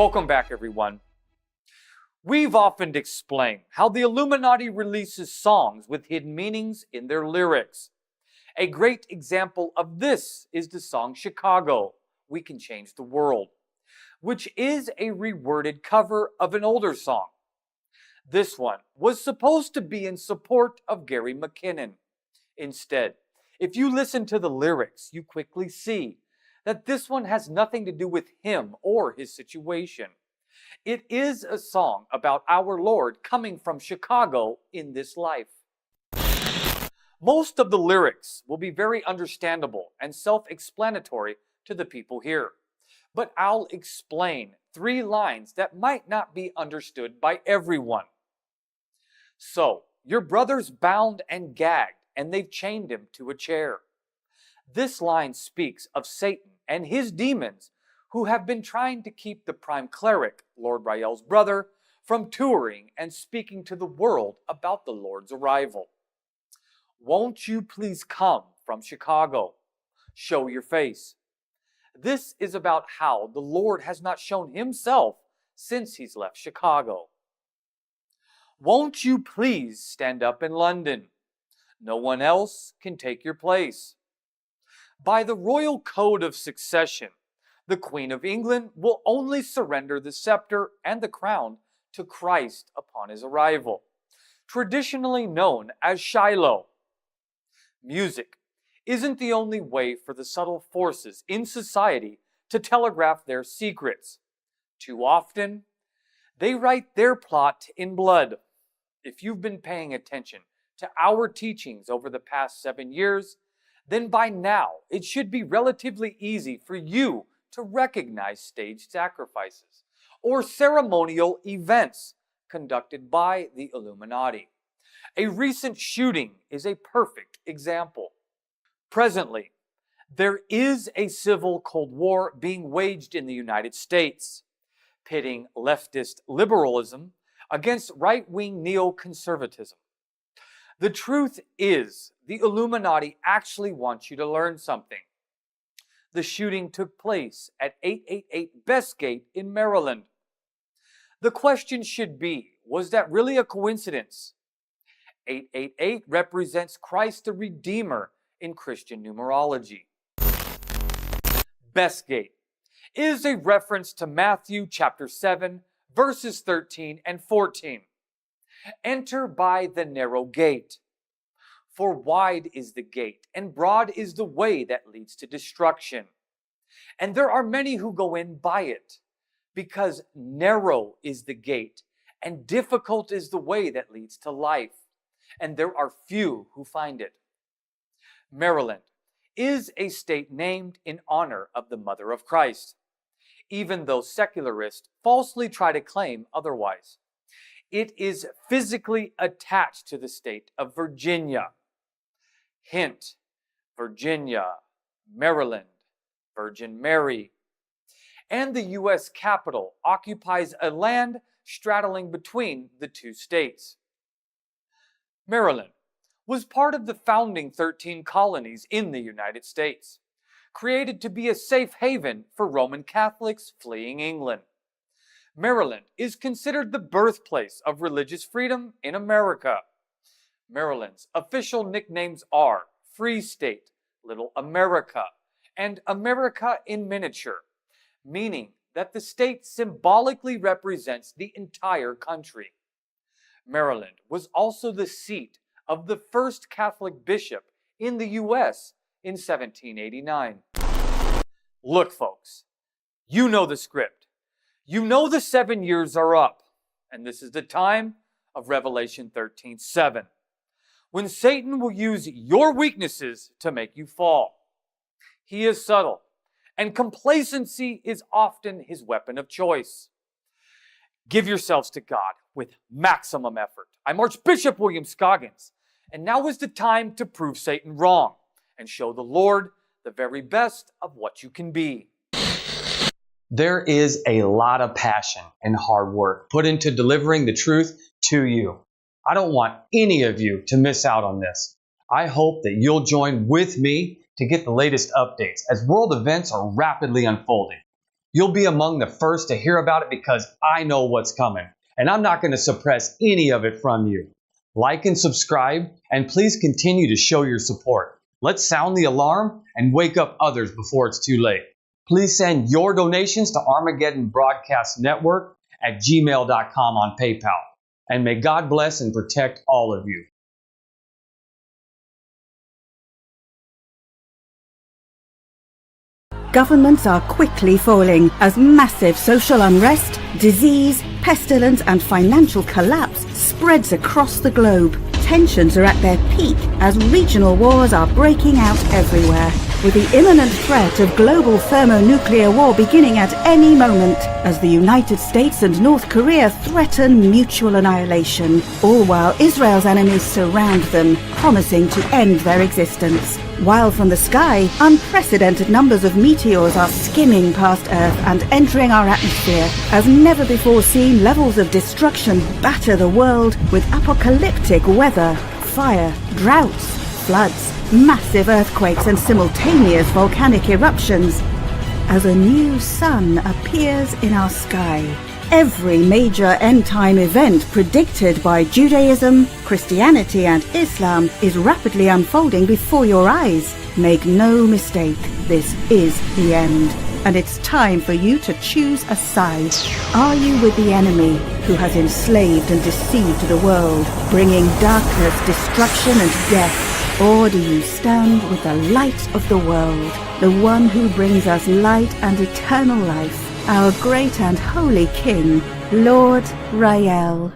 Welcome back, everyone. We've often explained how the Illuminati releases songs with hidden meanings in their lyrics. A great example of this is the song Chicago, We Can Change the World, which is a reworded cover of an older song. This one was supposed to be in support of Gary McKinnon. Instead, if you listen to the lyrics, you quickly see that this one has nothing to do with him or his situation. It is a song about our Lord coming from Chicago in this life. Most of the lyrics will be very understandable and self-explanatory to the people here, but I'll explain 3 lines that might not be understood by everyone. So, your brother's bound and gagged, and they've chained him to a chair. This line speaks of Satan and his demons who have been trying to keep the prime cleric, Lord Rael's brother, from touring and speaking to the world about the Lord's arrival. Won't you please come from Chicago? Show your face. This is about how the Lord has not shown himself since he's left Chicago. Won't you please stand up in London? No one else can take your place. By the royal code of succession, the Queen of England will only surrender the scepter and the crown to Christ upon his arrival, traditionally known as Shiloh. Music isn't the only way for the subtle forces in society to telegraph their secrets. Too often, they write their plot in blood. If you've been paying attention to our teachings over the past 7 years, then by now it should be relatively easy for you to recognize staged sacrifices or ceremonial events conducted by the Illuminati. A recent shooting is a perfect example. Presently, there is a civil Cold War being waged in the United States, pitting leftist liberalism against right-wing neoconservatism. The truth is, the Illuminati actually wants you to learn something. The shooting took place at 888 Bestgate in Maryland. The question should be, was that really a coincidence? 888 represents Christ the Redeemer in Christian numerology. Bestgate is a reference to Matthew chapter 7, verses 13 and 14. Enter by the narrow gate. For wide is the gate, and broad is the way that leads to destruction. And there are many who go in by it, because narrow is the gate, and difficult is the way that leads to life, and there are few who find it. Maryland is a state named in honor of the Mother of Christ, even though secularists falsely try to claim otherwise. It is physically attached to the state of Virginia. Hint, Virginia, Maryland, Virgin Mary. And the U.S. Capitol occupies a land straddling between the 2 states. Maryland was part of the founding 13 colonies in the United States, created to be a safe haven for Roman Catholics fleeing England. Maryland is considered the birthplace of religious freedom in America. Maryland's official nicknames are Free State, Little America, and America in miniature, meaning that the state symbolically represents the entire country. Maryland was also the seat of the first Catholic bishop in the U.S. in 1789. Look, folks, you know the script. You know the 7 years are up, and this is the time of Revelation 13:7, when Satan will use your weaknesses to make you fall. He is subtle, and complacency is often his weapon of choice. Give yourselves to God with maximum effort. I'm Archbishop William Scoggins, and now is the time to prove Satan wrong and show the Lord the very best of what you can be. There is a lot of passion and hard work put into delivering the truth to you. I don't want any of you to miss out on this. I hope that you'll join with me to get the latest updates as world events are rapidly unfolding. You'll be among the first to hear about it because I know what's coming, and I'm not going to suppress any of it from you. Like and subscribe, and please continue to show your support. Let's sound the alarm and wake up others before it's too late. Please send your donations to Armageddon Broadcast Network at gmail.com on PayPal. And may God bless and protect all of you. Governments are quickly falling as massive social unrest, disease, pestilence and financial collapse spreads across the globe. Tensions are at their peak as regional wars are breaking out everywhere, with the imminent threat of global thermonuclear war beginning at any moment as the United States and North Korea threaten mutual annihilation, all while Israel's enemies surround them, promising to end their existence. While from the sky, unprecedented numbers of meteors are skimming past Earth and entering our atmosphere, as never before seen levels of destruction batter the world with apocalyptic weather, fire, droughts, floods, massive earthquakes and simultaneous volcanic eruptions. As a new sun appears in our sky, every major end-time event predicted by Judaism, Christianity and Islam is rapidly unfolding before your eyes. Make no mistake, this is the end. And it's time for you to choose a side. Are you with the enemy who has enslaved and deceived the world, bringing darkness, destruction and death? Or do you stand with the light of the world, the one who brings us light and eternal life, our great and holy King, Lord Rael?